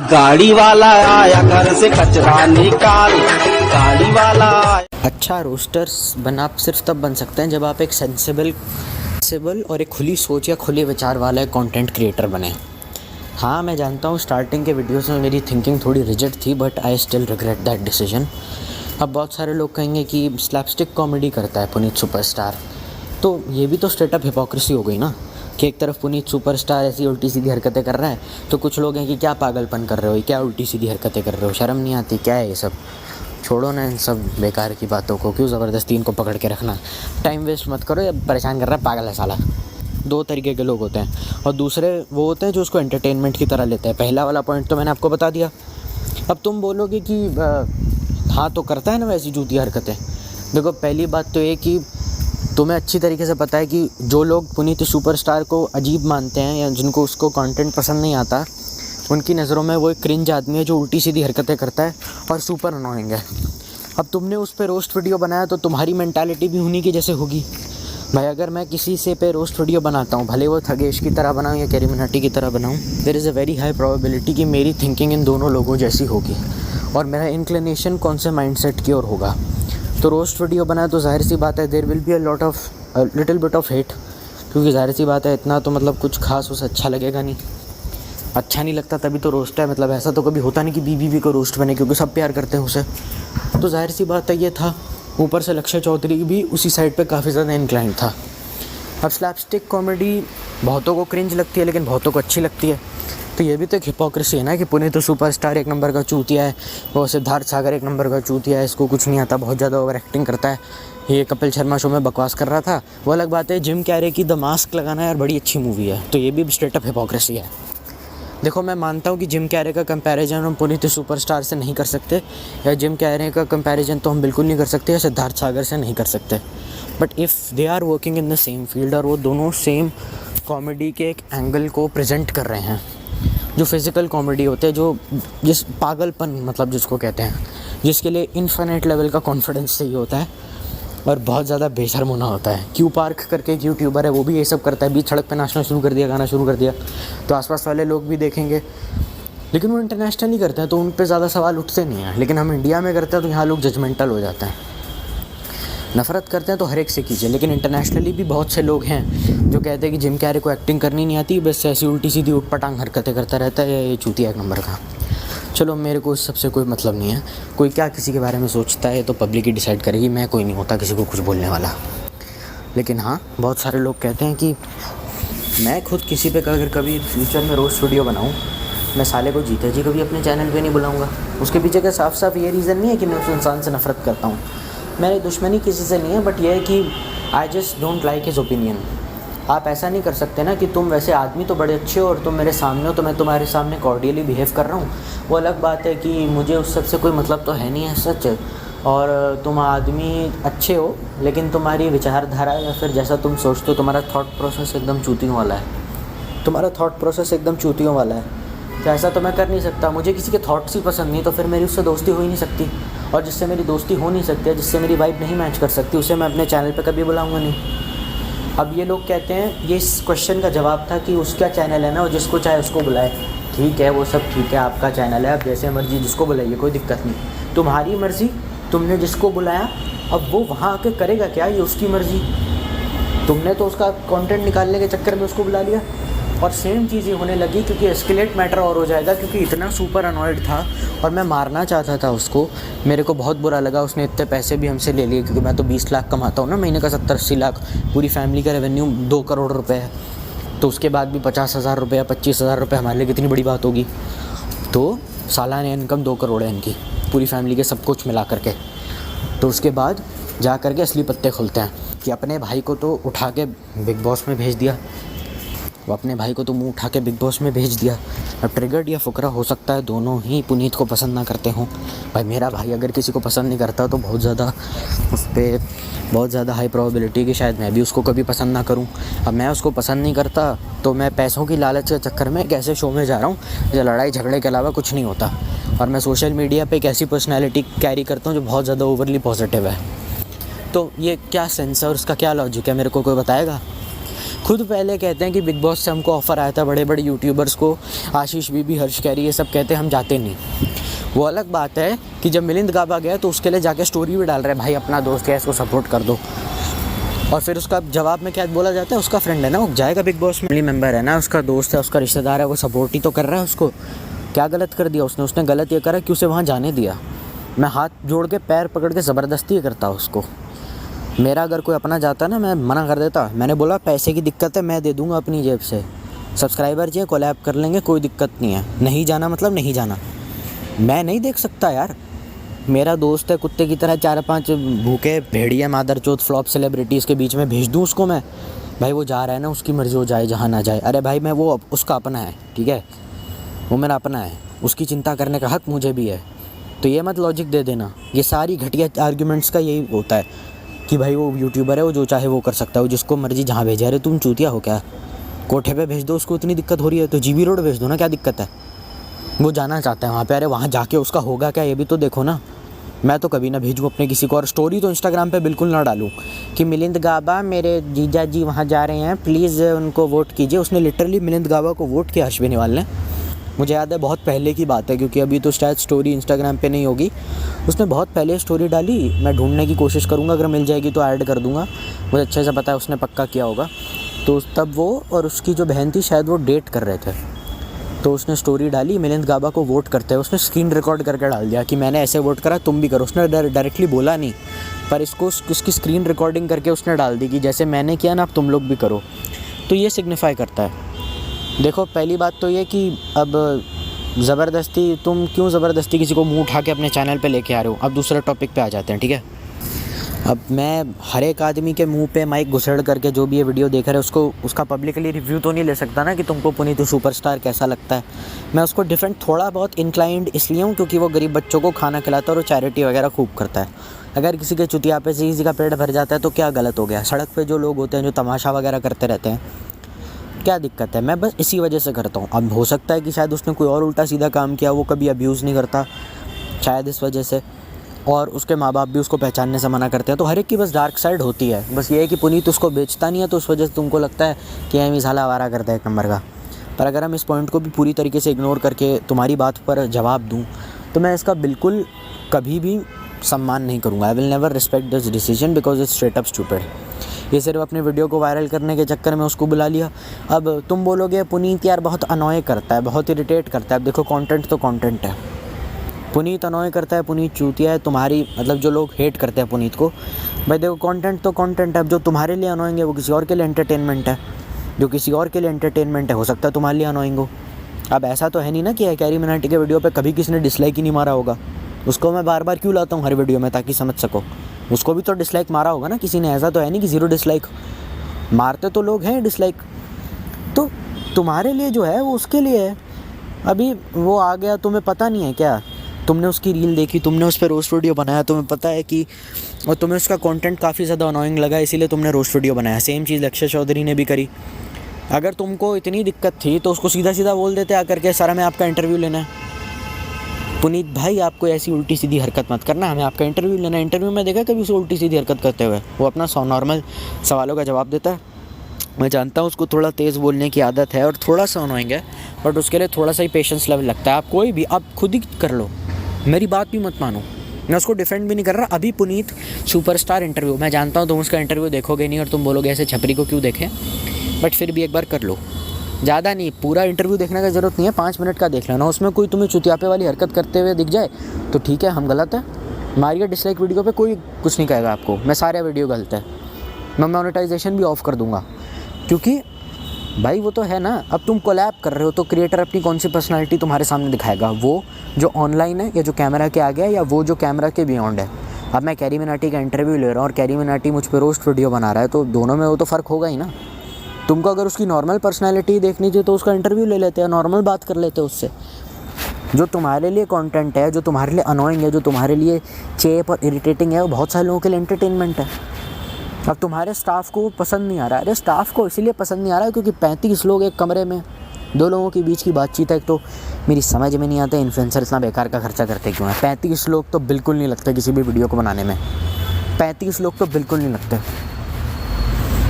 गाड़ी वाला आया घर से कचरा निकाल, गाड़ी वाला आया। अच्छा रोस्टर्स बना सिर्फ तब बन सकते हैं जब आप एक सेंसिबल और एक खुली सोच या खुले विचार वाला एक कंटेंट क्रिएटर बने। हाँ मैं जानता हूँ स्टार्टिंग के वीडियोस में मेरी थिंकिंग थोड़ी रिजिड थी, but I still regret that decision. अब बहुत सारे लोग कहेंगे कि स्लैपस्टिक कॉमेडी करता है पुनीत सुपरस्टार, तो ये भी तो स्ट्रेट अप हिपोक्रेसी हो गई ना कि एक तरफ पुनीत सुपरस्टार ऐसी उल्टी सीधी हरकतें कर रहा है तो कुछ लोग हैं कि क्या पागलपन कर रहे हो, क्या उल्टी सीधी हरकतें कर रहे हो, शर्म नहीं आती क्या है ये सब। छोड़ो ना इन सब बेकार की बातों को, क्यों ज़बरदस्ती इनको पकड़ के रखना। टाइम वेस्ट मत करो, या परेशान कर रहा है पागल है साला। दो तरीके के लोग होते हैं और दूसरे वो होते हैं जो उसको एंटरटेनमेंट की तरह लेते हैं। पहला वाला पॉइंट तो मैंने आपको बता दिया। अब तुम बोलोगे कि हाँ तो करता है ना वैसी जूती हरकतें। देखो पहली बात तो ये कि तुम्हें अच्छी तरीके से पता है कि जो लोग पुनीत सुपरस्टार को अजीब मानते हैं या जिनको उसको कंटेंट पसंद नहीं आता, उनकी नज़रों में वो एक क्रिंज आदमी है जो उल्टी सीधी हरकतें करता है और सुपर अनोइंग है। अब तुमने उस पर रोस्ट वीडियो बनाया तो तुम्हारी मेंटालिटी भी उन्हीं की जैसे होगी। भाई अगर मैं किसी से पे रोस्ट वीडियो बनाता हूँ, भले वो थगेश की तरह बनाऊँ या कैरी मिनाटी की तरह बनाऊँ, there is a very high probability कि मेरी थिंकिंग इन दोनों लोगों जैसी होगी और मेरा इंक्लिनेशन कौन से माइंडसेट की ओर होगा। तो रोस्ट वीडियो बनाए तो जाहिर सी बात है there will be a little bit of hate, क्योंकि जाहिर सी बात है इतना तो मतलब कुछ खास उसे अच्छा लगेगा नहीं। अच्छा नहीं लगता तभी तो रोस्ट है, मतलब ऐसा तो कभी होता नहीं कि बीबी को रोस्ट बने क्योंकि सब प्यार करते हैं उसे। तो जाहिर सी बात है ये था। ऊपर से लक्ष्य चौधरी भी उसी साइड पे काफ़ी ज़्यादा इंक्लाइन था। अब स्लैपस्टिक कॉमेडी बहुतों को क्रिंज लगती है लेकिन बहुतों को अच्छी लगती है, तो ये भी तो एक हिपोक्रेसी है ना कि पुनीत तो सुपरस्टार एक नंबर का चूतिया है, वो सिद्धार्थ सागर एक नंबर का चूतिया है, इसको कुछ नहीं आता, बहुत ज़्यादा ओवर एक्टिंग करता है, ये कपिल शर्मा शो में बकवास कर रहा था। वो अलग बात है। जिम कैरे की द मास्क लगाना यार बड़ी अच्छी मूवी है, तो ये भी स्ट्रेट अप हिपोक्रेसी है। देखो मैं मानता हूँ कि जिम कैरे का कंपैरिजन हम पुनीत सुपरस्टार से नहीं कर सकते, या जिम कैरे का कंपैरिजन तो हम बिल्कुल नहीं कर सकते, या सिद्धार्थ सागर से नहीं कर सकते, but if they are working in the same field और वो दोनों सेम कॉमेडी के एक एंगल को प्रेजेंट कर रहे हैं, जो फिज़िकल कॉमेडी होते हैं, जो जिस पागलपन मतलब जिसको कहते हैं, जिसके लिए इन्फिनिट लेवल का कॉन्फिडेंस चाहिए होता है और बहुत ज़्यादा बेशर्म होना होता है। क्यू पार्क करके एक यूट्यूबर है, वो भी ये सब करता है, बीच सड़क पे नाचना शुरू कर दिया, गाना शुरू कर दिया, तो आसपास वाले लोग भी देखेंगे। लेकिन वो इंटरनेशनली करते हैं तो उन पे ज़्यादा सवाल उठते नहीं हैं, लेकिन हम इंडिया में करते हैं तो यहाँ लोग जजमेंटल हो जाते हैं। नफ़रत करते हैं तो हर एक से कीजिए, लेकिन इंटरनेशनली भी बहुत से लोग हैं जो कहते हैं कि जिम कैरे को एक्टिंग करनी नहीं आती, बस ऐसी उल्टी सीधी उठ पटांग हरकतें करता रहता है, ये चूतिया एक नंबर का। चलो मेरे को इस सबसे कोई मतलब नहीं है, कोई क्या किसी के बारे में सोचता है तो पब्लिक ही डिसाइड करेगी, मैं कोई नहीं होता किसी को कुछ बोलने वाला। लेकिन हाँ बहुत सारे लोग कहते हैं कि मैं खुद किसी पे अगर कभी फ्यूचर में रोस्ट वीडियो बनाऊँ, मैं साले को जीते जी कभी अपने चैनल पे नहीं बुलाऊँगा। उसके पीछे का साफ साफ ये रीज़न नहीं है कि मैं उस इंसान से नफ़रत करता हूँ, मेरी दुश्मनी किसी से नहीं है, बट यह है कि I just don't like his opinion. आप ऐसा नहीं कर सकते ना कि तुम वैसे आदमी तो बड़े अच्छे हो और तुम मेरे सामने हो तो मैं तुम्हारे सामने कॉर्डियली बिहेव कर रहा हूँ। वो अलग बात है कि मुझे उस सब से कोई मतलब तो है नहीं है सच, और तुम आदमी अच्छे हो लेकिन तुम्हारी विचारधारा या फिर जैसा तुम सोचते हो, तुम्हारा थॉट प्रोसेस एकदम चूतियों वाला है, तुम्हारा थॉट प्रोसेस एकदम चूतियों वाला है। तो ऐसा तो मैं कर नहीं सकता, मुझे किसी के थॉट्स ही पसंद नहीं तो फिर मेरी उससे दोस्ती हो ही नहीं सकती, और जिससे मेरी दोस्ती हो नहीं सकती है, जिससे मेरी वाइब नहीं मैच कर सकती, उसे मैं अपने चैनल पे कभी बुलाऊंगा नहीं। अब ये लोग कहते हैं, ये इस क्वेश्चन का जवाब था कि उसका चैनल है ना, वो जिसको चाहे उसको बुलाए। ठीक है वो सब ठीक है, आपका चैनल है, आप जैसे मर्जी जिसको बुलाइए, कोई दिक्कत नहीं, तुम्हारी मर्ज़ी, तुमने जिसको बुलाया, अब वो वहाँ आके करेगा क्या ये उसकी मर्ज़ी, तुमने तो उसका कंटेंट निकालने के चक्कर में उसको बुला लिया। और सेम चीज़ ये होने लगी क्योंकि एस्केलेट मैटर और हो जाएगा, क्योंकि इतना सुपर अनॉयड था और मैं मारना चाहता था उसको। मेरे को बहुत बुरा लगा, उसने इतने पैसे भी हमसे ले लिए, क्योंकि मैं तो 20 लाख कमाता हूँ ना महीने का, 70-80 लाख, पूरी फैमिली का रेवेन्यू 2 करोड़ रुपए है, तो उसके बाद भी 50,000 रुपये या 25,000 रुपये हमारे लिए कितनी बड़ी बात होगी। तो सालाना इनकम 2 करोड़ है इनकी, पूरी फैमिली के सब कुछ मिला करके। तो उसके बाद जा करके असली पत्ते खुलते हैं कि अपने भाई को तो उठा के बिग बॉस में भेज दिया, वो अपने भाई को तो मुंह उठा के बिग बॉस में भेज दिया। अब ट्रिगर्ड या फुकरा हो सकता है दोनों ही पुनीत को पसंद ना करते हों। भाई मेरा भाई अगर किसी को पसंद नहीं करता तो बहुत ज़्यादा हाई प्रोबेबिलिटी कि शायद मैं भी उसको कभी पसंद ना करूं। अब मैं उसको पसंद नहीं करता तो मैं पैसों की लालच के चक्कर में एक ऐसे शो में जा रहा हूँ जो लड़ाई झगड़े के अलावा कुछ नहीं होता, और मैं सोशल मीडिया पर एक ऐसी पर्सनैलिटी कैरी करता हूँ जो बहुत ज़्यादा ओवरली पॉजिटिव है। तो ये क्या सेंस है और इसका क्या लॉजिक है, मेरे को कोई बताएगा? खुद पहले कहते हैं कि बिग बॉस से हमको ऑफ़र आया था, बड़े बड़े यूट्यूबर्स को, आशीष बीबी, हर्ष कैरी, ये सब कहते हैं हम जाते नहीं। वो अलग बात है कि जब मिलिंद गाबा गया तो उसके लिए जाके स्टोरी भी डाल रहे हैं, भाई अपना दोस्त है इसको सपोर्ट कर दो। और फिर उसका जवाब में क्या बोला जाता है, उसका फ्रेंड है ना, वो जाएगा बिग बॉस में, मेंबर है ना, उसका दोस्त है, उसका रिश्तेदार है, वो सपोर्ट ही तो कर रहा है उसको। क्या गलत कर दिया उसने गलत ये करा कि उसे वहाँ जाने दिया। मैं हाथ जोड़ के पैर पकड़ के ज़बरदस्ती करता उसको। मेरा अगर कोई अपना जाता ना, मैं मना कर देता। मैंने बोला पैसे की दिक्कत है, मैं दे दूँगा अपनी जेब से, सब्सक्राइबर चाहिए कोलैब कर लेंगे, कोई दिक्कत नहीं है, नहीं जाना मतलब नहीं जाना। मैं नहीं देख सकता यार, मेरा दोस्त है, कुत्ते की तरह 4-5 भूखे भेड़िया मादरचोद फ्लॉप सेलिब्रिटीज़ के बीच में भेज दूँ उसको मैं? भाई वो जा रहा है ना, उसकी मर्ज़ी, हो जाए जहाँ ना जाए। अरे भाई मैं वो उसका अपना है, ठीक है, वो मेरा अपना है, उसकी चिंता करने का हक़ मुझे भी है। तो ये मत लॉजिक दे देना। ये सारी घटिया आर्ग्यूमेंट्स का यही होता है कि भाई वो यूट्यूबर है, वो जो चाहे वो कर सकता है, वो जिसको मर्ज़ी जहाँ भेजा। अरे तुम चूतिया हो क्या? कोठे पे भेज दो उसको, इतनी दिक्कत हो रही है तो जीबी रोड भेज दो ना, क्या दिक्कत है? वो जाना चाहता है वहाँ पे, अरे वहाँ जाके उसका होगा क्या, ये भी तो देखो ना। मैं तो कभी ना भेजूँ अपने किसी को, और स्टोरी तो इंस्टाग्राम पे बिल्कुल ना डालूँ कि मिलिंद गाबा मेरे जीजा जी वहाँ जा रहे हैं, प्लीज़ उनको वोट कीजिए। उसने लिटरली मिलिंद गाबा को वोट किया हर्ष बेनीवाल ने, मुझे याद है, बहुत पहले की बात है, क्योंकि अभी तो शायद स्टोरी इंस्टाग्राम पे नहीं होगी। उसने बहुत पहले स्टोरी डाली, मैं ढूंढने की कोशिश करूँगा, अगर मिल जाएगी तो ऐड कर दूँगा। मुझे अच्छे से पता है उसने पक्का किया होगा। तो तब वो और उसकी जो बहन थी शायद वो डेट कर रहे थे, तो उसने स्टोरी डाली मिलिंद गाबा को वोट करते हैं। उसने स्क्रीन रिकॉर्ड करके डाल दिया कि मैंने ऐसे वोट करा, तुम भी करो। उसने डायरेक्टली बोला नहीं, पर इसको उसकी स्क्रीन रिकॉर्डिंग करके उसने डाल दी कि जैसे मैंने किया ना, अब तुम लोग भी करो। तो ये सिग्निफाई करता है। देखो पहली बात तो ये कि अब ज़बरदस्ती, तुम क्यों ज़बरदस्ती किसी को मुँह उठा के अपने चैनल पे लेके आ रहे हो। अब दूसरे टॉपिक पे आ जाते हैं, ठीक है। अब मैं हर एक आदमी के मुंह पे माइक घुसेड़ करके जो भी ये वीडियो देख रहा है उसको उसका पब्लिकली रिव्यू तो नहीं ले सकता ना कि तुमको पुनीत सुपरस्टार कैसा लगता है। मैं उसको डिफरेंट थोड़ा बहुत इंक्लाइंड इसलिए हूँ क्योंकि वो गरीब बच्चों को खाना खिलाता है और चैरिटी वगैरह खूब करता है। अगर किसी के चुतियापे से किसी का पेट भर जाता है तो क्या गलत हो गया। सड़क पर जो लोग होते हैं जो तमाशा वगैरह करते रहते हैं, क्या दिक्कत है। मैं बस इसी वजह से करता हूँ। अब हो सकता है कि शायद उसने कोई और उल्टा सीधा काम किया, वो कभी अब्यूज़ नहीं करता शायद इस वजह से, और उसके माँ बाप भी उसको पहचानने से मना करते हैं। तो हर एक की बस डार्क साइड होती है। बस ये है कि पुनीत उसको बेचता नहीं है तो उस वजह से तुमको लगता है कि एम साला आवारा करता है एक नंबर का। पर अगर हम इस पॉइंट को भी पूरी तरीके से इग्नोर करके तुम्हारी बात पर जवाब दूँ तो मैं इसका बिल्कुल कभी भी सम्मान नहीं करूँगा। I will never respect this decision because it's straight up stupid. ये सिर्फ अपने वीडियो को वायरल करने के चक्कर में उसको बुला लिया। अब तुम बोलोगे पुनीत यार बहुत अनॉय करता है, बहुत इरिटेट करता है। अब देखो कंटेंट तो कंटेंट है। पुनीत अनॉय करता है, पुनीत चूतिया है, तुम्हारी मतलब जो लोग हेट करते हैं पुनीत को, भाई देखो कंटेंट तो कंटेंट है। अब जो तुम्हारे लिए अनॉइंग है वो किसी और के लिए एंटरटेनमेंट है, जो किसी और के लिए एंटरटेनमेंट है हो सकता है तुम्हारे लिए अनॉइंग हो। अब ऐसा तो है नहीं ना कि कैरी मिनाटी के वीडियो पे कभी किसी ने डिसलाइक ही नहीं मारा होगा। उसको मैं बार बार क्यों लाता हूँ हर वीडियो में, ताकि समझ सको। उसको भी तो डिसलाइक मारा होगा ना किसी ने, ऐसा तो है नहीं कि ज़ीरो डिसलाइक। मारते तो लोग हैं डिसलाइक। तो तुम्हारे लिए जो है वो उसके लिए है। अभी वो आ गया, तुम्हें पता नहीं है क्या? तुमने उसकी रील देखी, तुमने उस पर रोस्ट वीडियो बनाया, तुम्हें पता है कि, और तुम्हें उसका कंटेंट काफ़ी ज़्यादा अनोइंग लगा, इसीलिए तुमने रोस्ट वीडियो बनाया। सेम चीज़ लक्ष्य चौधरी ने भी करी। अगर तुमको इतनी दिक्कत थी तो उसको सीधा सीधा बोल देते आकर के, सर हमें आपका इंटरव्यू लेना है। पुनीत भाई आपको ऐसी उल्टी सीधी हरकत मत करना, हमें आपका इंटरव्यू लेना है। इंटरव्यू में देखा कभी उसे उल्टी सीधी हरकत करते हुए? वो अपना नॉर्मल सवालों का जवाब देता है। मैं जानता हूँ उसको थोड़ा तेज़ बोलने की आदत है और थोड़ा सा अनोइंग है, बट उसके लिए थोड़ा सा ही पेशेंस लेवल लगता है। आप कोई भी, आप खुद ही कर लो, मेरी बात भी मत मानो। मैं उसको डिफेंड भी नहीं कर रहा। अभी पुनीत सुपरस्टार इंटरव्यू, मैं जानता हूँ तुम उसका इंटरव्यू देखोगे नहीं और तुम बोलोगे ऐसे छपरी को क्यों देखें, बट फिर भी एक बार कर लो। ज़्यादा नहीं, पूरा इंटरव्यू देखने का ज़रूरत नहीं है, 5 मिनट का देख लेना। उसमें कोई तुम्हें चुतियापे वाली हरकत करते हुए दिख जाए तो ठीक है, हम गलत है, मारिए डिसलाइक वीडियो पे, कोई कुछ नहीं कहेगा आपको। मैं सारे वीडियो गलत है, मैं मोनेटाइजेशन भी ऑफ़ कर दूँगा, क्योंकि भाई वो तो है ना। अब तुम कोलैब कर रहे हो तो क्रिएटर अपनी कौन सी पर्सनालिटी तुम्हारे सामने दिखाएगा, वो जो ऑनलाइन है या जो कैमरा के आगे है या वो जो कैमरा के बियॉन्ड है। अब मैं कैरी मिनाटी का इंटरव्यू ले रहा हूँ और कैरी मिनाटी मुझ पर रोस्ट वीडियो बना रहा है, तो दोनों में वो तो फ़र्क होगा ही ना। तुमको अगर उसकी नॉर्मल पर्सनालिटी देखनी चाहिए तो उसका इंटरव्यू ले लेते हैं, नॉर्मल बात कर लेते हैं उससे। जो तुम्हारे लिए कंटेंट है, जो तुम्हारे लिए अनोइंग है, जो तुम्हारे लिए चेप और इरिटेटिंग है, वो बहुत सारे लोगों के लिए एंटरटेनमेंट है। अब तुम्हारे स्टाफ को पसंद नहीं आ रहा है। अरे स्टाफ को इसीलिए पसंद नहीं आ रहा है क्योंकि 35 लोग एक कमरे में, 2 लोगों के बीच की बातचीत है। तो मेरी समझ में नहीं आता इन्फ्लुएंसर इतना बेकार का खर्चा करते क्यों हैं। 35 लोग तो बिल्कुल नहीं लगते किसी भी वीडियो को बनाने में, 35 लोग तो बिल्कुल नहीं लगते।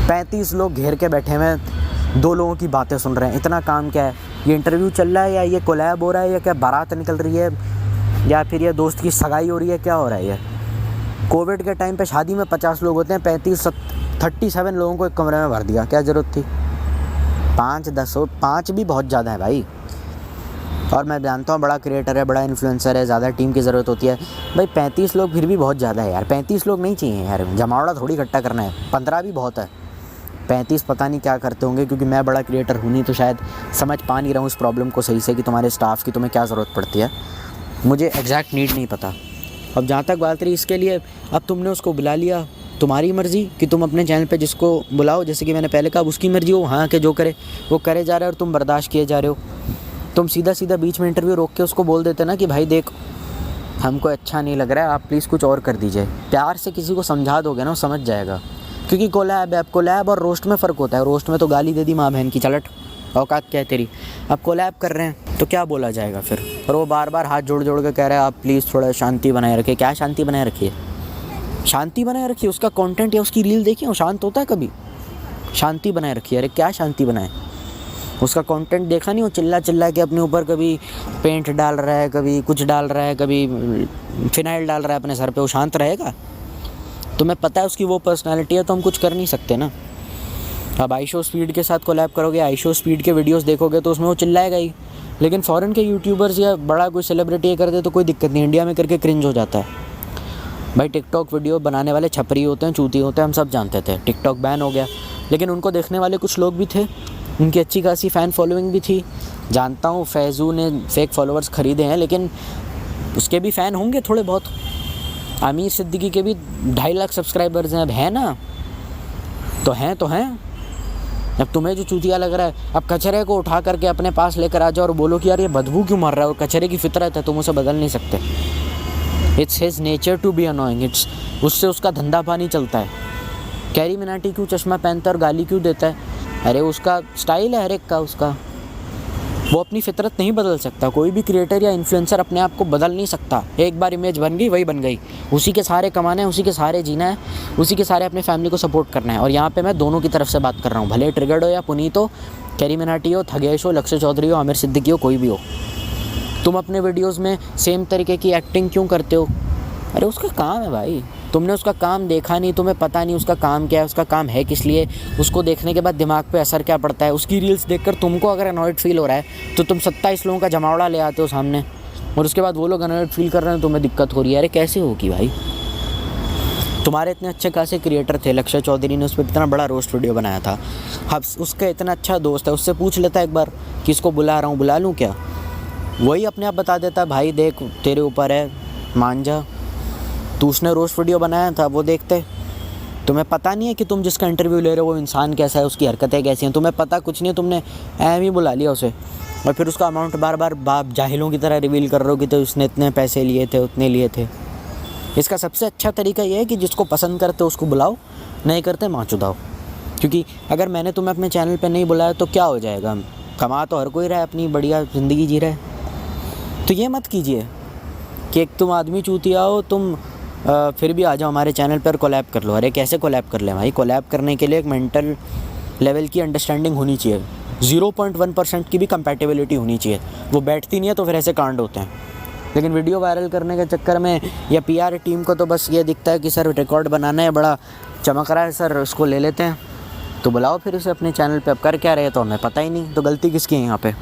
35 लोग घेर के बैठे हुए हैं, 2 लोगों की बातें सुन रहे हैं। इतना काम क्या है? ये इंटरव्यू चल रहा है या ये कोलैब हो रहा है या क्या बारात निकल रही है या फिर ये दोस्त की सगाई हो रही है? क्या हो रहा है ये? कोविड के टाइम पे शादी में 50 लोग होते हैं, 37 लोगों को एक कमरे में भर दिया। क्या ज़रूरत थी? 5 भी बहुत ज़्यादा है भाई। और मैं जानता हूँ बड़ा क्रिएटर है, बड़ा इन्फ्लुएंसर है, ज़्यादा टीम की ज़रूरत होती है भाई। 35 लोग फिर भी बहुत ज़्यादा है यार। 35 लोग नहीं चाहिए यार, जमावड़ा थोड़ी इकट्ठा करना है। 15 भी बहुत है, 35 पता नहीं क्या करते होंगे, क्योंकि मैं बड़ा क्रिएटर हूँ नहीं, तो शायद समझ पा नहीं रहा हूँ इस प्रॉब्लम को सही से कि तुम्हारे स्टाफ की तुम्हें क्या ज़रूरत पड़ती है। मुझे एग्जैक्ट नीड नहीं पता। अब जहाँ तक बात रही इसके लिए, अब तुमने उसको बुला लिया, तुम्हारी मर्ज़ी कि तुम अपने चैनल पे जिसको बुलाओ, जैसे कि मैंने पहले कहा, उसकी मर्ज़ी हो, वहाँ के जो करे वो करे जा रहे हो और तुम बर्दाश्त किए जा रहे हो। तुम सीधा बीच में इंटरव्यू रोक के उसको बोल देते ना कि भाई देख, हमको अच्छा नहीं लग रहा है, आप प्लीज़ कुछ और कर दीजिए। प्यार से किसी को समझा दोगे ना, वो समझ जाएगा। क्योंकि कोलैब है, अब कोलैब और रोस्ट में फ़र्क होता है। रोस्ट में तो गाली दे दी माँ बहन की, चलट औकात क्या है तेरी। अब कोलैब कर रहे हैं तो क्या बोला जाएगा फिर? और वो बार बार हाथ जोड़ जोड़ के कह रहा है आप प्लीज़ थोड़ा शांति बनाए रखिए। क्या शांति बनाए रखिए? शांति बनाए रखिए? उसका कंटेंट या उसकी रील देखिए, वो शांत होता है कभी? शांति बनाए रखिए? अरे क्या शांति बनाए? उसका कंटेंट देखा नहीं? वो चिल्ला के अपने ऊपर कभी पेंट डाल रहा है, कभी कुछ डाल रहा है, कभी फिनाइल डाल रहा है अपने सर पे। वो शांत रहेगा? तुम्हें पता है उसकी वो पर्सनैलिटी है, तो हम कुछ कर नहीं सकते ना। अब आईशो स्पीड के साथ कोलैब करोगे, आईशो स्पीड के वीडियोस देखोगे तो उसमें वो चिल्लाएगा ही। लेकिन फॉरेन के यूट्यूबर्स या बड़ा कोई सेलिब्रिटी ये करते तो कोई दिक्कत नहीं, इंडिया में करके क्रिंज हो जाता है भाई। टिकटॉक वीडियो बनाने वाले छपरी होते हैं, चूती होते हैं, हम सब जानते थे। टिकटॉक बैन हो गया, लेकिन उनको देखने वाले कुछ लोग भी थे, उनकी अच्छी खासी फ़ैन फॉलोइंग भी थी। जानता हूँ फैज़ू ने फेक फॉलोअर्स ख़रीदे हैं, लेकिन उसके भी फ़ैन होंगे थोड़े बहुत। आमिर सिद्दीकी के भी 2.5 लाख सब्सक्राइबर्स हैं। अब है ना, तो हैं। अब तुम्हें जो चूतिया लग रहा है, अब कचरे को उठा करके अपने पास लेकर आ जाओ और बोलो कि यार ये बदबू क्यों मार रहा है, और कचरे की फितरत है, तुम उसे बदल नहीं सकते। It's his nature to be annoying, उससे उसका धंधा पानी चलता है। कैरी मिनाटी क्यों चश्मा पहनता है और गाली क्यों देता है? अरे उसका स्टाइल है हर एक का, उसका वो अपनी फितरत नहीं बदल सकता। कोई भी क्रिएटर या इन्फ्लुएंसर अपने आप को बदल नहीं सकता। एक बार इमेज बन गई वही बन गई, उसी के सहारे कमाना है, उसी के सहारे जीना है, उसी के सहारे अपने फैमिली को सपोर्ट करना है। और यहाँ पे मैं दोनों की तरफ से बात कर रहा हूँ, भले ट्रिगर्ड हो या पुनीत हो, कैरी मिनाटी हो, थगेश हो, लक्ष्य चौधरी हो, आमिर सिद्दीकी हो, कोई भी हो। तुम अपने वीडियोज़ में सेम तरीके की एक्टिंग क्यों करते हो? अरे उसका काम है भाई, तुमने उसका काम देखा नहीं, तुम्हें पता नहीं उसका काम क्या है, उसका काम है किस लिए। उसको देखने के बाद दिमाग पे असर क्या पड़ता है? उसकी रील्स देखकर तुमको अगर अनॉयड फील हो रहा है तो तुम 27 लोगों का जमावड़ा ले आते हो सामने, और उसके बाद वो लोग अनॉयड फील कर रहे हैं, तुम्हें दिक्कत हो रही है। अरे कैसे होगी भाई? तुम्हारे इतने अच्छे खासे क्रिएटर थे, लक्ष्य चौधरी ने उस पर इतना बड़ा रोस्ट वीडियो बनाया था। अब उसका इतना अच्छा दोस्त है, उससे पूछ लेता एक बार कि इसको बुला रहा हूँ, बुला लूँ क्या? वही अपने आप बता देता भाई देख तेरे ऊपर है, मान जा, तू उसने रोस्ट वीडियो बनाया था वो देखते। तुम्हें पता नहीं है कि तुम जिसका इंटरव्यू ले रहे हो वो इंसान कैसा है, उसकी हरकतें कैसी हैं, तुम्हें पता कुछ नहीं है। तुमने ऐम ही बुला लिया उसे, और फिर उसका अमाउंट बार बार बाप जाहिलों की तरह रिवील कर रहे हो कि तो उसने इतने पैसे लिए थे, उतने लिए थे। इसका सबसे अच्छा तरीका ये है कि जिसको पसंद करते हो उसको बुलाओ, नहीं करते माँ चुदाओ। क्योंकि अगर मैंने तुम्हें अपने चैनल पर नहीं बुलाया तो क्या हो जाएगा? कमा तो हर कोई रहा है, अपनी बढ़िया ज़िंदगी जी रहा है। तो ये मत कीजिए कि एक तुम आदमी चूतिया हो, तुम फिर भी आ जाओ हमारे चैनल पर कोलैब कर लो। अरे कैसे कोलैब कर लें भाई? कोलैब करने के लिए एक मेंटल लेवल की अंडरस्टैंडिंग होनी चाहिए, 0.1% की भी कंपैटिबिलिटी होनी चाहिए। वो बैठती नहीं है तो फिर ऐसे कांड होते हैं। लेकिन वीडियो वायरल करने के चक्कर में या PR टीम को तो बस ये दिखता है कि सर रिकॉर्ड बनाना है, बड़ा चमक रहा है सर, उसको ले लेते हैं, तो बुलाओ फिर उसे अपने चैनल पर। अब कर क्या रहे तो हमें पता ही नहीं, तो गलती किसकी है यहाँ पर?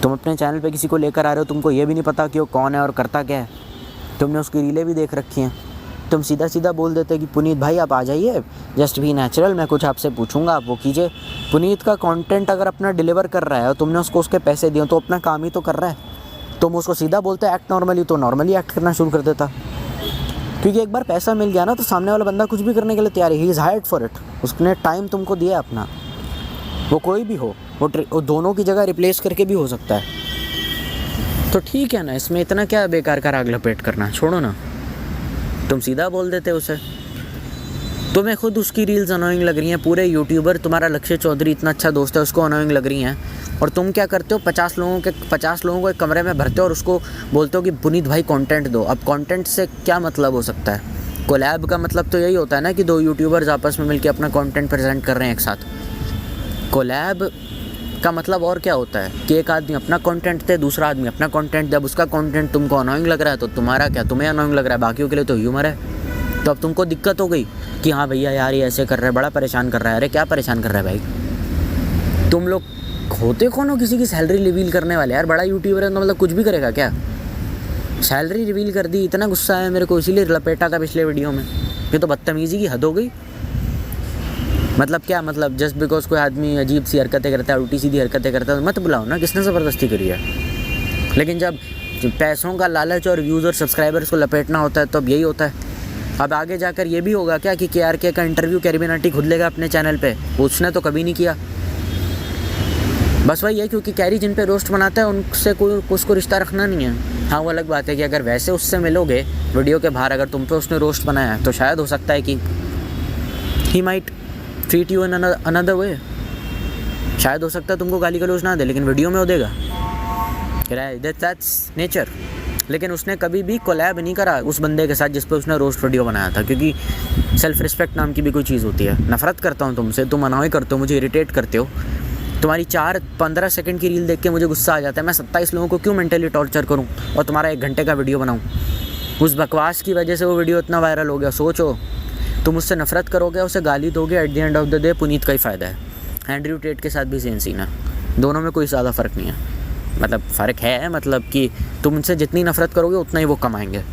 तुम अपने चैनल पर किसी को लेकर आ रहे हो, तुमको ये भी नहीं पता कि वो कौन है और करता क्या है। तुमने उसकी रीलें भी देख रखी हैं, तुम सीधा बोल देते कि पुनीत भाई आप आ जाइए, जस्ट बी नेचुरल, मैं कुछ आपसे पूछूंगा, आप वो कीजिए। पुनीत का कंटेंट अगर अपना डिलीवर कर रहा है और तुमने उसको उसके पैसे दिए तो अपना काम ही तो कर रहा है। तुम उसको सीधा बोलते एक्ट नॉर्मली, तो नॉर्मली एक्ट करना शुरू कर देता। क्योंकि एक बार पैसा मिल गया ना तो सामने वाला बंदा कुछ भी करने के लिए तैयार है। He is hired for it, उसने टाइम तुमको दिया अपना। वो कोई भी हो, वो दोनों की जगह रिप्लेस करके भी हो सकता है। तो ठीक है ना, इसमें इतना क्या बेकार का राग लपेट करना, छोड़ो ना। तुम सीधा बोल देते उसे। तुम्हें खुद उसकी रील्स अनोइंग लग रही हैं, पूरे यूट्यूबर तुम्हारा लक्ष्य चौधरी इतना अच्छा दोस्त है, उसको अनोइंग लग रही हैं, और तुम क्या करते हो? 50 लोगों को एक कमरे में भरते हो और उसको बोलते हो कि पुनीत भाई कंटेंट दो। अब कंटेंट से क्या मतलब हो सकता है? कोलैब का मतलब तो यही होता है ना कि दो यूट्यूबर्स आपस में मिलकर अपना कंटेंट प्रेजेंट कर रहे हैं एक साथ। कोलैब का मतलब और क्या होता है कि एक आदमी अपना कंटेंट दे, दूसरा आदमी अपना कंटेंट दे। अब उसका कंटेंट तुमको अनोइंग लग रहा है तो तुम्हारा क्या, तुम्हें अनोइंग लग रहा है, बाकियों के लिए तो ह्यूमर है। तो अब तुमको दिक्कत हो गई कि हाँ भैया यार ये ऐसे कर रहा है, बड़ा परेशान कर रहा है। अरे क्या परेशान कर रहा है भाई, तुम लोग होते कौन हो किसी की सैलरी रिवील करने वाले? यार बड़ा यूट्यूबर है तो मतलब कुछ भी करेगा क्या? सैलरी रिवील कर दी, इतना गुस्सा आया मेरे को, इसीलिए लपेटा था पिछले वीडियो में। ये तो बदतमीज़ी की हद हो गई। मतलब क्या, मतलब जस्ट बिकॉज कोई आदमी अजीब सी हरकतें करता है, उल्टी सीधी हरकतें करता है तो मत बुलाओ ना, किसने ज़बरदस्ती करी है? लेकिन जब पैसों का लालच और व्यूज़ और सब्सक्राइबर्स को लपेटना होता है तो अब यही होता है। अब आगे जाकर ये भी होगा क्या कि KRK का इंटरव्यू कैरी आंटी खुद लेगा अपने चैनल पे? उसने तो कभी नहीं किया। बस वही है, क्योंकि कैरी जिन पे रोस्ट बनाता है उनसे कोई उसको रिश्ता रखना नहीं है। हाँ वो अलग बात है कि अगर वैसे उससे मिलोगे वीडियो के बाहर, अगर तुम पे उसने रोस्ट बनाया है तो शायद हो सकता है कि he might treat you in another way. शायद हो सकता है तुमको गाली गलौज ना दे लेकिन वीडियो में वो देगा। That's nature. लेकिन उसने कभी भी कोलैब नहीं करा उस बंदे के साथ जिस पे उसने रोस्ट वीडियो बनाया था, क्योंकि सेल्फ रिस्पेक्ट नाम की भी कोई चीज़ होती है। नफरत करता हूँ तुमसे, तुम अनॉय करते हो, मुझे इरिटेट करते हो। तुम्हारी 4-15 सेकंड की रील देख के मुझे गुस्सा आ जाता है। मैं 27 लोगों को क्यों मेंटली टॉर्चर करूं और तुम्हारा 1 घंटे का वीडियो बनाऊं? उस बकवास की वजह से वो वीडियो इतना वायरल हो गया। सोचो, तुम उससे नफरत करोगे, उसे गाली दोगे, at the end of the day Puneet का ही फ़ायदा है। एंड्रयू टेट के साथ भी सेम सीन है, दोनों में कोई ज़्यादा फ़र्क नहीं है। मतलब फ़र्क है, मतलब कि तुम उनसे जितनी नफरत करोगे उतना ही वो कमाएंगे।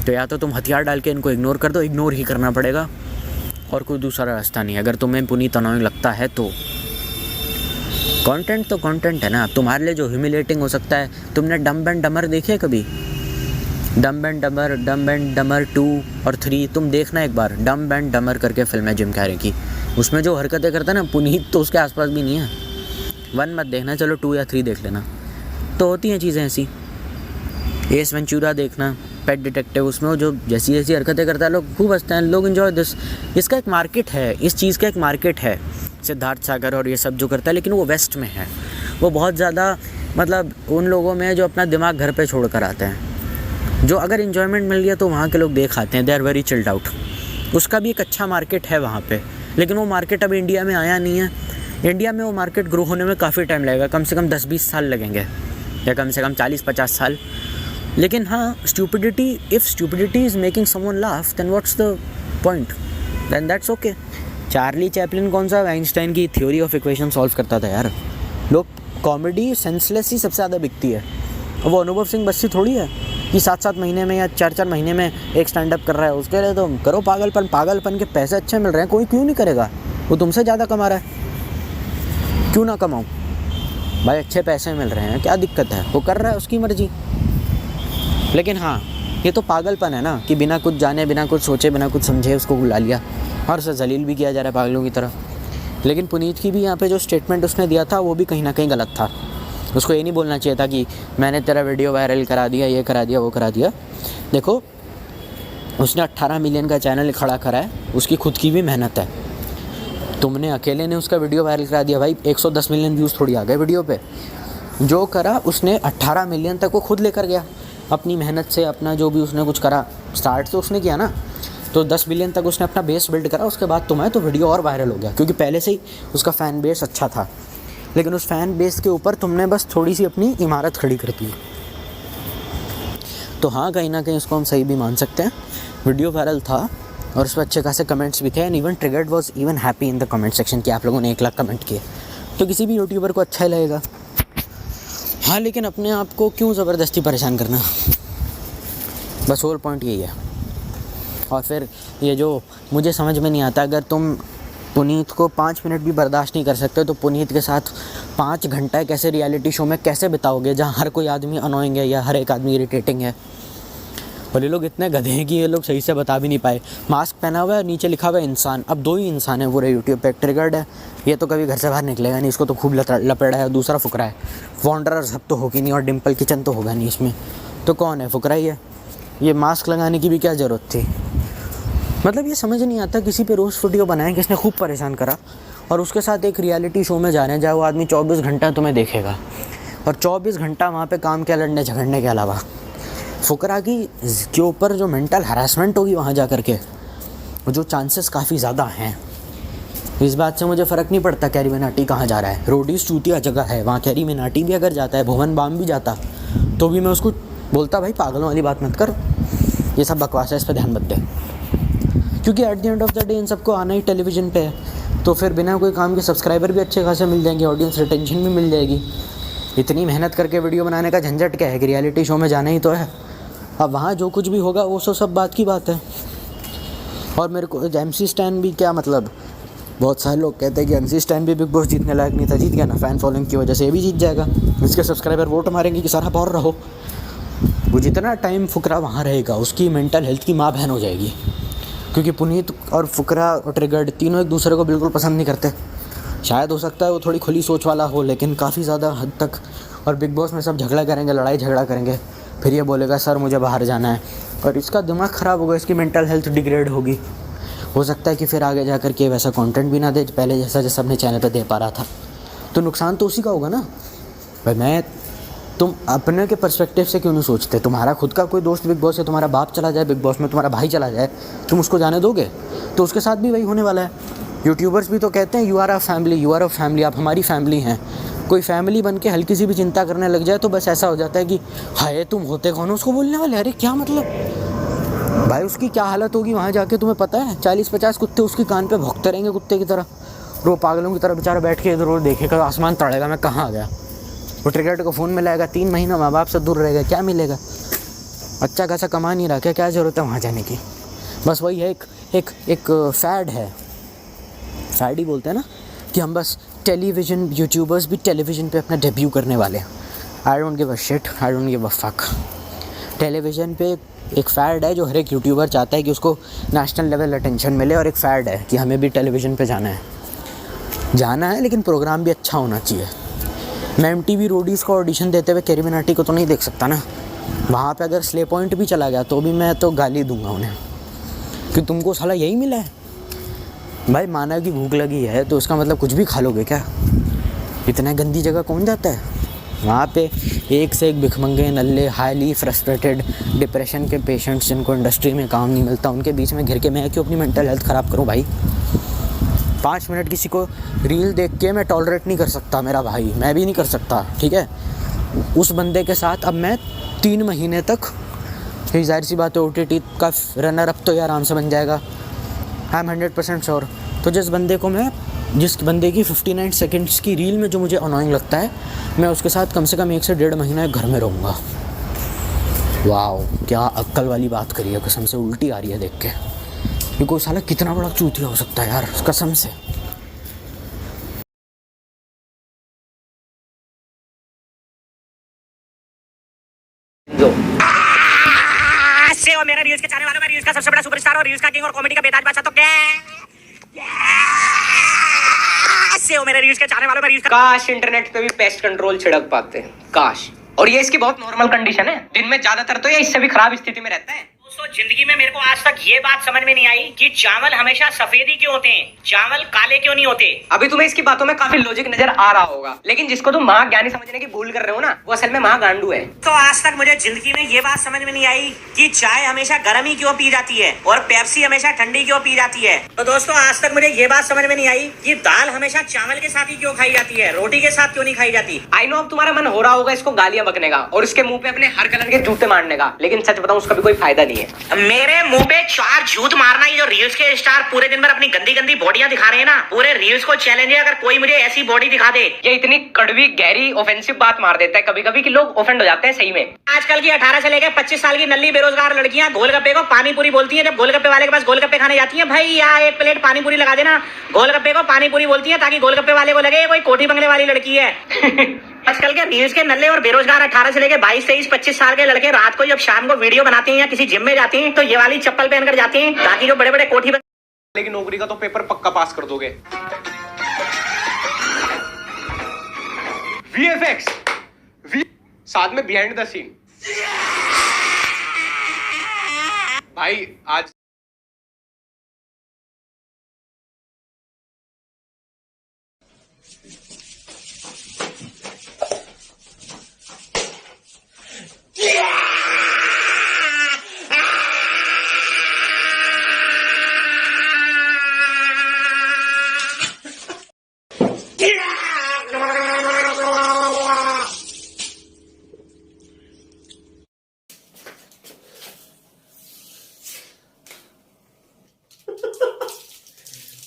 तो या तो तुम हथियार डाल के इनको इग्नोर कर दो, इग्नोर ही करना पड़ेगा और कोई दूसरा रास्ता नहीं है। अगर तुम्हें पुनीत अनोइंग लगता है तो कंटेंट तो कंटेंट है ना। तुम्हारे लिए जो ह्यूमिलेटिंग हो सकता है, तुमने डम्ब एंड डमर देखे कभी? डम्ब एंड डमर 2 और 3 तुम देखना एक बार। डम्ब एंड डमर करके फिल्म है जिम कैरी की, उसमें जो हरकतें करता है ना पुनीत, तो उसके आसपास भी नहीं है। 1 मत देखना, चलो 2 या 3 देख लेना। तो होती हैं चीज़ें ऐसी। एस वेंचुरा देखना, पेट डिटेक्टिव, उसमें वो जो जैसी जैसी हरकतें करता है लोग खूब हंसते हैं, लोग इन्जॉय दिस। इसका एक मार्केट है, इस चीज़ का एक मार्केट है। सिद्धार्थ सागर और ये सब जो करता है, लेकिन वो वेस्ट में है। वो बहुत ज़्यादा मतलब उन लोगों में जो अपना दिमाग घर पे छोड़ कर आते हैं, जो अगर इन्जॉयमेंट मिल गया तो वहाँ के लोग देख आते हैं। They are very chilled out. उसका भी एक अच्छा मार्केट है वहाँ पे, लेकिन वो मार्केट अब इंडिया में आया नहीं है। इंडिया में वो मार्केट ग्रो होने में काफ़ी टाइम लगेगा, कम से कम 10-20 साल लगेंगे, या कम से कम 40-50 साल। लेकिन हाँ, stupidity, if stupidity is making someone laugh then what's the point, then that's okay. Charlie Chaplin कौन सा आइंस्टाइन की थ्योरी ऑफ इक्वेशन सॉल्व करता था यार? लोग कॉमेडी सेंसलेस ही सबसे ज़्यादा बिकती है। वो अनुभव सिंह बस्सी थोड़ी है कि 7-7 महीने में या 4-4 महीने में एक स्टैंड अप कर रहा है। उसके लिए तो करो पागलपन के पैसे अच्छे मिल रहे हैं, कोई क्यों नहीं करेगा? वो तुमसे ज़्यादा कमा रहा है, क्यों ना कमाऊँ भाई? अच्छे पैसे मिल रहे हैं, क्या दिक्कत है? वो कर रहा है, उसकी मर्जी। लेकिन हाँ, ये तो पागलपन है ना कि बिना कुछ जाने, बिना कुछ सोचे, बिना कुछ समझे उसको बुला लिया और उसे जलील भी किया जा रहा है पागलों की तरह। लेकिन पुनीत की भी यहाँ पे जो स्टेटमेंट उसने दिया था वो भी कहीं ना कहीं गलत था। उसको ये नहीं बोलना चाहिए था कि मैंने तेरा वीडियो वायरल करा दिया, ये करा दिया, वो करा दिया। देखो, उसने 18 मिलियन का चैनल खड़ा करा है, उसकी खुद की भी मेहनत है। तुमने अकेले ने उसका वीडियो वायरल करा दिया भाई, 110 मिलियन व्यूज़ थोड़ी आ गए वीडियो पे। जो करा उसने 18 मिलियन तक वो खुद लेकर गया अपनी मेहनत से। अपना जो भी उसने कुछ करा, स्टार्ट तो उसने किया ना, तो 10 मिलियन तक उसने अपना बेस बिल्ड करा। उसके बाद तुम्हें तो वीडियो और वायरल हो गया, क्योंकि पहले से ही उसका फ़ैन बेस अच्छा था। लेकिन उस फ़ैन बेस के ऊपर तुमने बस थोड़ी सी अपनी इमारत खड़ी कर दी। तो हाँ, कहीं ना कहीं उसको हम सही भी मान सकते हैं। वीडियो वायरल था और उस पर अच्छे खासे कमेंट्स भी थे, and even triggered was even happy in the comment section कि आप लोगों ने 1 लाख कमेंट किए, तो किसी भी यूट्यूबर को अच्छा ही लगेगा। हाँ, लेकिन अपने आप को क्यों ज़बरदस्ती परेशान करना? बस होल पॉइंट यही है। और फिर ये जो मुझे समझ में नहीं आता, अगर तुम पुनीत को 5 मिनट भी बर्दाश्त नहीं कर सकते तो पुनीत के साथ 5 घंटा कैसे रियलिटी शो में कैसे बिताओगे, जहाँ हर कोई आदमी अनोइंग है या हर एक आदमी इरिटेटिंग है? और ये लोग इतने गधे हैं कि ये लोग सही से बता भी नहीं पाए। मास्क पहना हुआ है, नीचे लिखा हुआ है इंसान। अब 2 ही इंसान है पूरे यूट्यूब पे। ट्रिगर्ड है, ये तो कभी घर से बाहर निकलेगा नहीं, इसको तो खूब लपेड़ा है। दूसरा फुकरा है, वॉन्डरर सब तो होगी नहीं, और डिम्पल किचन तो होगा नहीं इसमें। तो कौन है? फुकरा ही है। ये मास्क लगाने की भी क्या ज़रूरत थी? मतलब ये समझ नहीं आता, किसी पे रोस्ट वीडियो बनाए किसने खूब परेशान करा, और उसके साथ एक रियलिटी शो में जा रहे हैं जहाँ वो आदमी 24 घंटा तुम्हें देखेगा, और 24 घंटा वहाँ पे काम क्या, लड़ने झगड़ने के अलावा। फुकरा की के ऊपर जो मेंटल हरासमेंट होगी वहाँ जा कर के, जो चांसेस काफ़ी ज़्यादा हैं। इस बात से मुझे फ़र्क नहीं पड़ता कैरी मिनाटी कहाँ जा रहा है। रोडीज़ चूतिया जगह है, वहाँ कैरी मिनाटी भी अगर जाता है, भुवन बाम भी जाता, तो भी मैं उसको बोलता भाई पागलों वाली बात मत कर, ये सब बकवास है, इस पर ध्यान मत दे। क्योंकि at the end of the day in सबको आना ही टेलीविज़न पे है, तो फिर बिना कोई काम के सब्सक्राइबर भी अच्छे खासे मिल जाएंगे, ऑडियंस रिटेंशन भी मिल जाएगी। इतनी मेहनत करके वीडियो बनाने का झंझट क्या है कि रियलिटी शो में जाना ही तो है। अब वहाँ जो कुछ भी होगा वो सब बात की बात है। और मेरे को MC स्टैन भी क्या मतलब, बहुत सारे लोग कहते हैं कि MC स्टैन भी बिग बॉस जीतने लायक नहीं था, जीत गया ना, फ़ैन फॉलोइंग की वजह से ये भी जीत जाएगा। इसके सब्सक्राइबर वोट मारेंगे कि सारा पावर रहो। वो जितना टाइम फुकरा वहाँ रहेगा उसकी मेंटल हेल्थ की माँ बहन हो जाएगी, क्योंकि पुनीत और फुकरा और ट्रिगर्ड तीनों एक दूसरे को बिल्कुल पसंद नहीं करते। शायद हो सकता है वो थोड़ी खुली सोच वाला हो, लेकिन काफ़ी ज़्यादा हद तक। और बिग बॉस में सब झगड़ा करेंगे, लड़ाई झगड़ा करेंगे, फिर ये बोलेगा सर मुझे बाहर जाना है, और इसका दिमाग ख़राब होगा, इसकी मेंटल हेल्थ डिग्रेड होगी। हो सकता है कि फिर आगे जा कर के वैसा कंटेंट भी ना दे पहले जैसा अपने चैनल पे दे पा रहा था। तो नुकसान तो उसी का होगा ना भाई। तुम अपने के पर्सपेक्टिव से क्यों नहीं सोचते? तुम्हारा खुद का कोई दोस्त बिग बॉस है, तुम्हारा बाप चला जाए बिग बॉस में, तुम्हारा भाई चला जाए, तुम उसको जाने दोगे? तो उसके साथ भी वही होने वाला है। यूट्यूबर्स भी तो कहते हैं यू आर अ फैमिली, आप हमारी फैमिली हैं। कोई फैमिली बन के हल्की सी भी चिंता करने लग जाए तो बस ऐसा हो जाता है कि हाय तुम होते कौन हो उसको बोलने वाले। अरे क्या मतलब भाई, उसकी क्या हालत होगी वहाँ जाके, तुम्हें पता है? 40-50 कुत्ते उसके कान पे भौंकते रहेंगे कुत्ते की तरह, रो पागलों की तरह बेचारा बैठ के इधर उधर देखेगा, आसमान तड़ेगा मैं कहाँ आ गया। वो ट्रिगर्ड को फ़ोन मिलाएगा, 3 महीना माँ बाप से दूर रहेगा, क्या मिलेगा? अच्छा खासा कमा नहीं रहा, क्या ज़रूरत है वहाँ जाने की? बस वही है, एक फैड है, फैड ही बोलते हैं ना, कि हम बस टेलीविज़न यूट्यूबर्स भी टेलीविज़न पे अपना डेब्यू करने वाले हैं। I don't give a shit, I don't give a fuck. Television पे एक फ़ैड है जो हर एक यूट्यूबर चाहता है कि उसको नेशनल लेवल अटेंशन मिले, और एक फ़ैड है कि हमें भी टेलीविज़न पे जाना है, लेकिन प्रोग्राम भी अच्छा होना चाहिए। मैं MTV रोडीज़ को ऑडिशन देते हुए कैरी मिनाटी को तो नहीं देख सकता ना। वहाँ पे अगर स्ले पॉइंट भी चला गया तो भी मैं तो गाली दूंगा उन्हें कि तुमको साला यही मिला है। भाई मानव की भूख लगी है तो उसका मतलब कुछ भी खा लोगे क्या? इतना गंदी जगह कौन जाता है? वहाँ पे एक से एक भिखमंगे, नल्ले, हाईली फ्रस्ट्रेटेड, डिप्रेशन के पेशेंट्स जिनको इंडस्ट्री में काम नहीं मिलता, उनके बीच में घिर के मैं क्यों अपनी मेंटल हेल्थ ख़राब करूँ भाई? 5 मिनट किसी को रील देख के मैं टॉलरेट नहीं कर सकता मेरा भाई, मैं भी नहीं कर सकता, ठीक है? उस बंदे के साथ अब मैं 3 महीने तक, जाहिर सी बात है OTT का रनर अप तो ये आराम से बन जाएगा, आई एम 100% श्योर। तो जिस बंदे की 59 सेकंड्स की रील में जो मुझे अनोइंग लगता है, मैं उसके साथ कम से कम 1 से 1.5 महीना घर में रहूँगा। वाओ, क्या अक्ल वाली बात करी है, कसम से उल्टी आ रही है देख के। ये कोई साला कितना बड़ा चूतिया हो सकता है यार, कसम से। और मेरा रील्स के चाहने वालों में रील्स का सबसे बड़ा सुपरस्टार और रील्स का किंग और कॉमेडी का बेताज बादशाह तो क्या से हो मेरे रील्स के चाहने वालों में रील्स का। काश इंटरनेट पे भी पेस्ट कंट्रोल छिड़क पाते, काश। और ये इसकी बहुत नॉर्मल कंडीशन है, दिन में ज्यादातर तो ये इससे भी खराब स्थिति में रहता है। दोस्तों जिंदगी में मेरे को आज तक ये बात समझ में नहीं आई कि चावल हमेशा सफेद ही क्यों होते हैं, चावल काले क्यों नहीं होते। अभी तुम्हें इसकी बातों में काफी लॉजिक नजर आ रहा होगा, लेकिन जिसको तुम महाज्ञानी समझने की भूल कर रहे हो ना, वो असल में महागांडू है। तो आज तक मुझे जिंदगी में ये बात समझ में नहीं आई कि चाय हमेशा गर्म ही क्यों पी जाती है और पेप्सी हमेशा ठंडी क्यों पी जाती है। तो दोस्तों आज तक मुझे ये बात समझ में नहीं आई कि दाल हमेशा चावल के साथ ही क्यों खाई जाती है, रोटी के साथ क्यों नहीं खाई जाती। आई नो अब तुम्हारा मन हो रहा होगा इसको गालियां बकने का और इसके मुंह पे अपने हर कलर के जूते मारने का, लेकिन सच बताऊं उसका भी कोई फायदा नहीं है। मेरे मुंह पे 4 जूत मारना ही जो रील्स के स्टार पूरे दिन भर अपनी गंदी गंदी बॉडियां दिखा रहे हैं ना, पूरे रील्स को चैलेंज है अगर कोई मुझे ऐसी बॉडी दिखा दे। ये इतनी कड़वी गहरी ऑफेंसिव बात मार देता है कभी कभी कि लोग ऑफेंड हो जाते हैं सही में। आजकल की 18 से लेकर 25 साल की नल्ली बेरोजगार लड़कियां गोलगप्पे को पानी पूरी बोलती हैं। जब गोलगप्पे वाले के पास गोलगप्पे खाने जाती हैं, भाई यहाँ 1 प्लेट पानी पूरी लगा देना, गोलगप्पे को पानी पूरी बोलती है ताकि गोलगप्पे वाले को लगे कोई कोठी बंगले वाली लड़की है। आजकल के रील्स के नल्ले और बेरोजगार 18 से लेकर 22, 23, 25 साल के लड़के रात को जब शाम को वीडियो बनाते हैं या किसी जिम में जाती हैं तो ये वाली चप्पल पहनकर जाती हैं ताकि जो बड़े बड़े कोठी लेकिन नौकरी का तो पेपर पक्का पास कर दोगे। VFX साथ में बिहाइंड द सीन भाई आज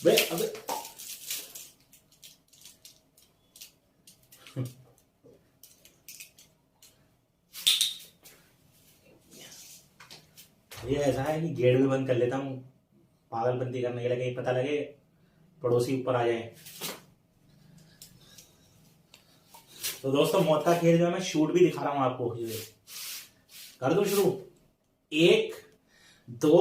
बे अबे ये ऐसा है कि गेट भी बंद कर लेता हूँ पागलपंती करने के लिए, कहीं पता लगे पड़ोसी ऊपर आ जाए। तो दोस्तों मौत का खेल जो है मैं शूट भी दिखा रहा हूँ आपको, कर दूं शुरू? 1 2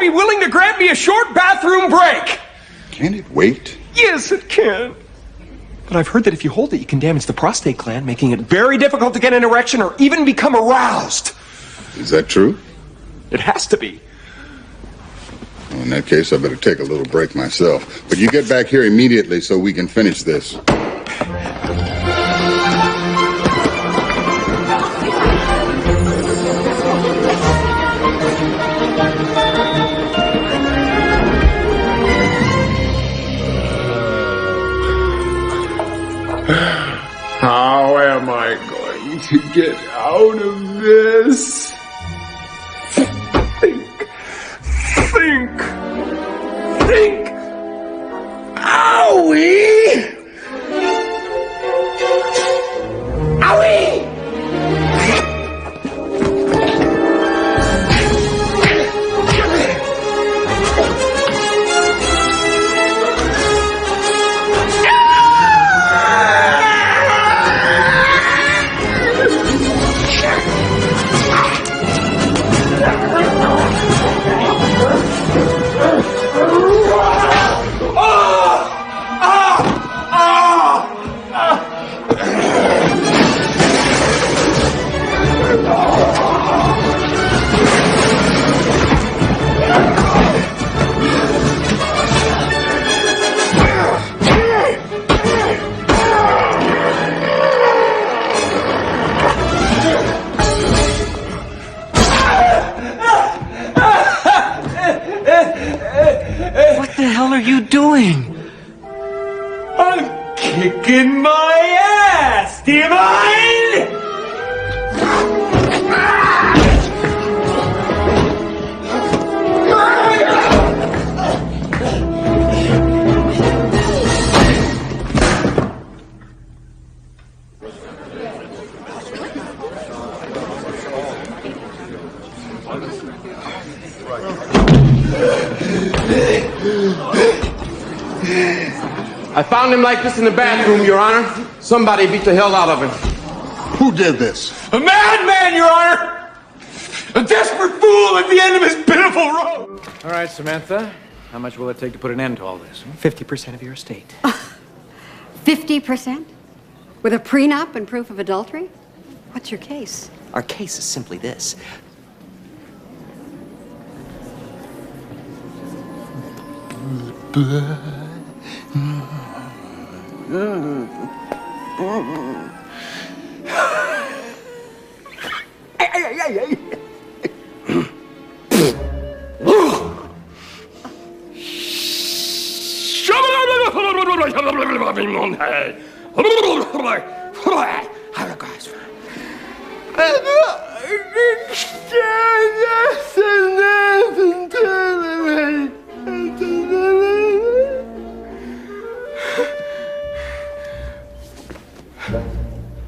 Be willing to grant me a short bathroom break? Can it wait? Yes, it can. But I've heard that if you hold it, you can damage the prostate gland, making it very difficult to get an erection or even become aroused. Is that true? It has to be. Well, in that case, I better take a little break myself. But you get back here immediately so we can finish this. How am I going to get out of this? Think. Owie! Owie! What the hell are you doing? I'm kicking my ass! Do you mind? I found him like this in the bathroom, Your Honor. Somebody beat the hell out of him. Who did this? A madman, Your Honor! A desperate fool at the end of his pitiful road! All right, Samantha. How much will it take to put an end to all this? 50% of your estate. 50%? With a prenup and proof of adultery? What's your case? Our case is simply this.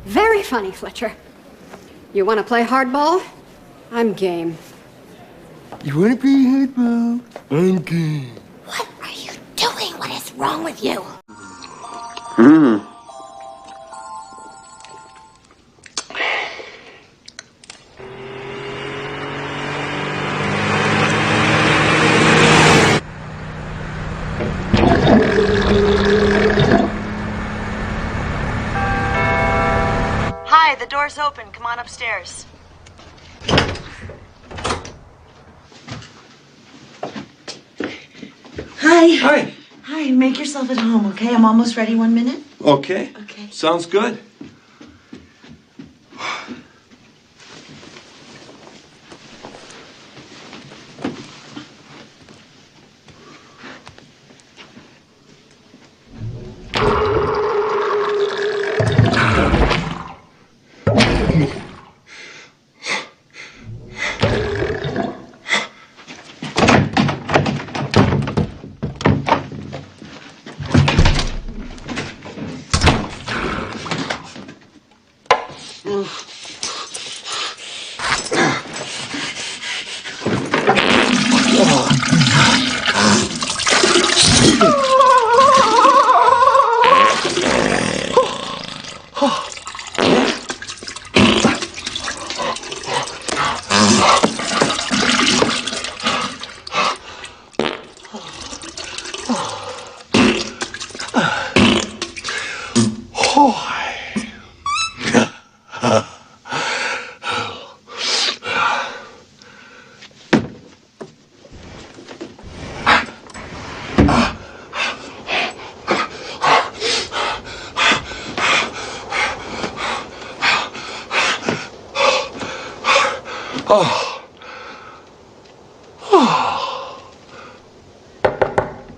Very funny, Fletcher. You want to play hardball? I'm game. You want to play hardball? I'm game. What are you doing? What is wrong with you? Hi, the door's open. Come on upstairs. Hi. Hi. Hi, make yourself at home, okay? I'm almost ready. 1 minute. Okay. Okay. Sounds good.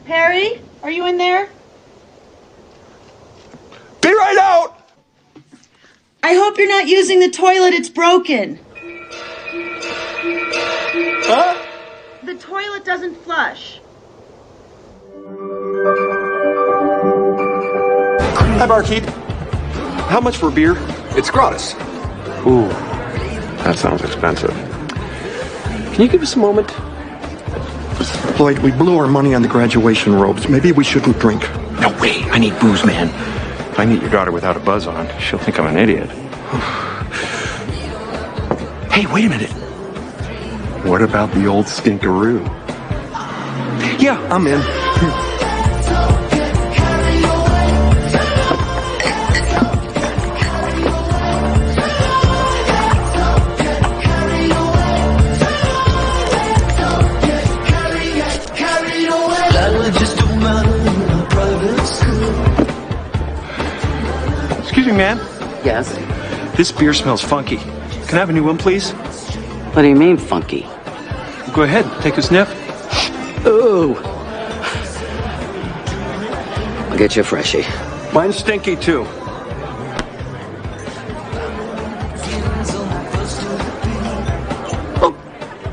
Harry, are you in there? Be right out! I hope you're not using the toilet. It's broken. Huh? The toilet doesn't flush. Hi, barkeep. How much for a beer? It's gratis. Ooh, that sounds expensive. Can you give us a moment? Lloyd, we blew our money on the graduation robes. Maybe we shouldn't drink. No way. I need booze, man. If I meet your daughter without a buzz on, she'll think I'm an idiot. Hey, wait a minute. What about the old stinkaroo? Yeah, I'm in. Excuse me, ma'am. Yes? This beer smells funky. Can I have a new one, please? What do you mean, funky? Go ahead, take a sniff. Ooh. I'll get you a freshie. Mine's stinky, too.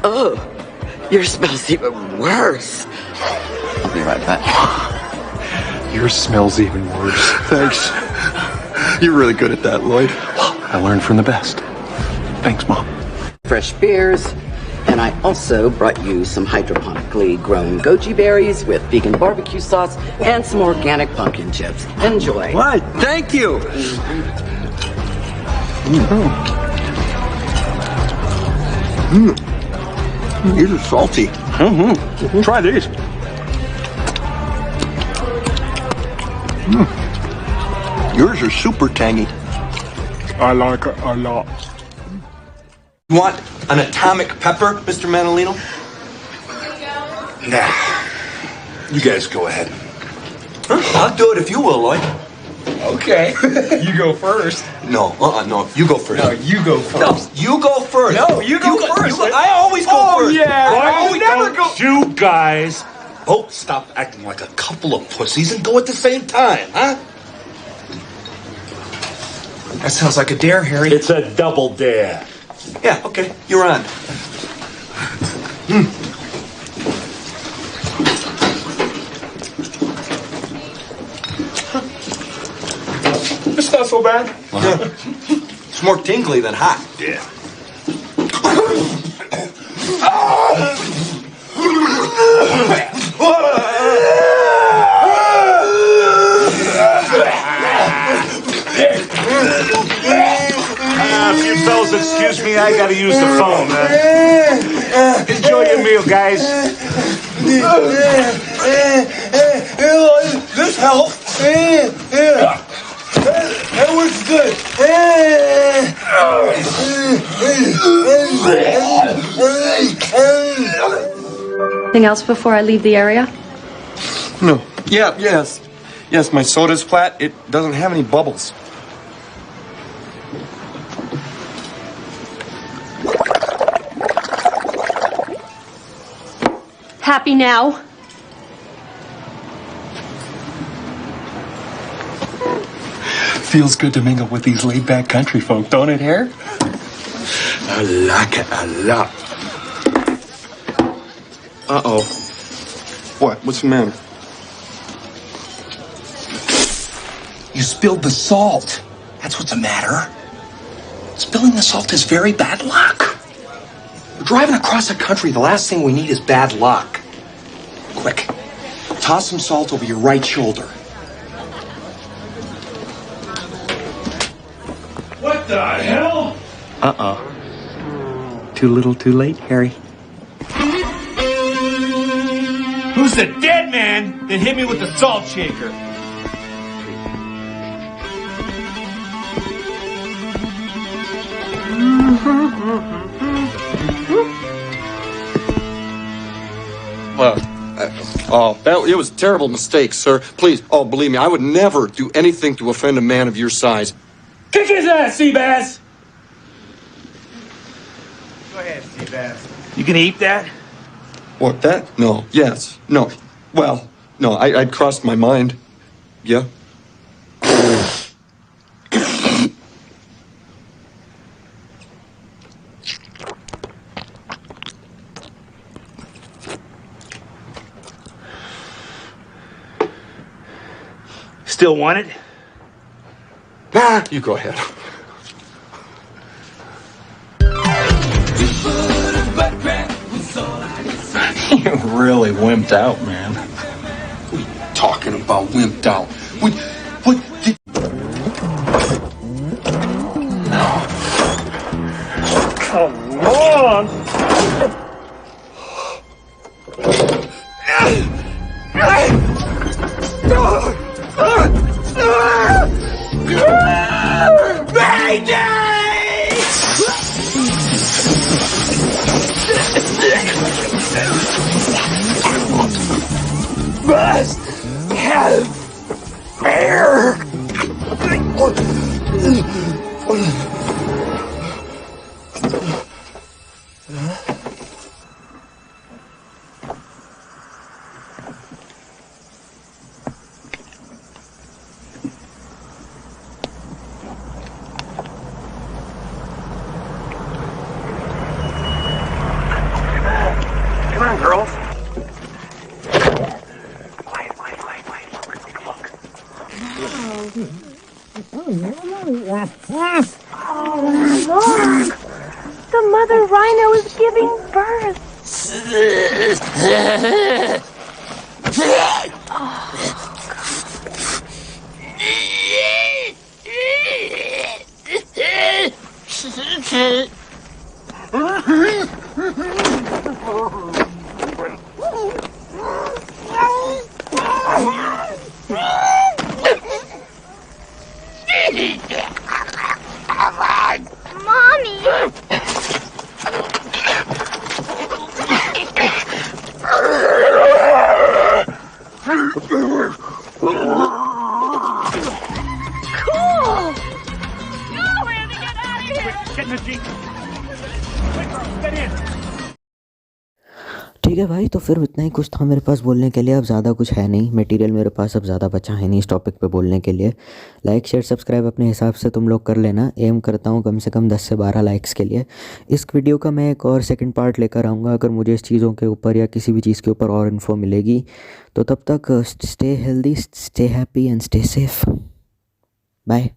Oh, yours smells even worse. I'll be right back. Yours smells even worse. Thanks. You're really good at that, Lloyd. I learned from the best. Thanks, Mom. Fresh beers. And I also brought you some hydroponically grown goji berries with vegan barbecue sauce and some organic pumpkin chips. Enjoy. Why, thank you. These are salty. Try these. Yours are super tangy. I like it a lot. You want an atomic pepper, Mr. Manolino? Nah. You guys go ahead. Huh? I'll do it if you will, Lloyd. Okay. You go first. No, no. You go first. No, you go first. No, you go first. No, you go first. I always go first. Yeah. I always never go. You guys both stop acting like a couple of pussies and go at the same time, huh? That sounds like a dare, Harry. It's a double dare. Yeah, okay. You're on. It's not so bad. It's more tingly than hot. Yeah. If you fellas excuse me, I gotta use the phone, man. Enjoy your meal, guys. This helps. That works good. Anything else before I leave the area? No. Yeah, yes. Yes, my soda's flat. It doesn't have any bubbles. Happy now? Feels good to mingle with these laid-back country folk, don't it, Harry? I like it a lot. Uh-oh. What? What's the matter? You spilled the salt. That's what's the matter. Spilling the salt is very bad luck. We're driving across the country. The last thing we need is bad luck. Quick, toss some salt over your right shoulder. What the hell? Uh-oh. Too little, too late, Harry. Who's the dead man that hit me with the salt shaker? It was a terrible mistake, sir. Please, believe me, I would never do anything to offend a man of your size. Kick his ass, Seabass! Go ahead, Seabass. You gonna eat that? What, that? No. Yes. No. Well, no, I'd crossed my mind. Yeah? Still want it? Nah, you go ahead. You really wimped out, man. What are you talking about, wimped out? What did... Come on! Must have fair. Come on, girls. Oh, look! The mother rhino is giving birth. Mommy! Cool! No, we have to get out of here! Get in the Jeep! Quick, get in! ठीक है भाई, तो फिर इतना ही कुछ था मेरे पास बोलने के लिए। अब ज़्यादा कुछ है नहीं, मटेरियल मेरे पास अब ज़्यादा बचा है नहीं इस टॉपिक पे बोलने के लिए। लाइक शेयर सब्सक्राइब अपने हिसाब से तुम लोग कर लेना। एम करता हूँ कम से कम 10 से 12 लाइक्स के लिए। इस वीडियो का मैं एक और सेकंड पार्ट लेकर आऊँगा अगर मुझे इस चीज़ों के ऊपर या किसी भी चीज़ के ऊपर और इन्फो मिलेगी। तो तब तक stay healthy, stay happy and stay safe. Bye.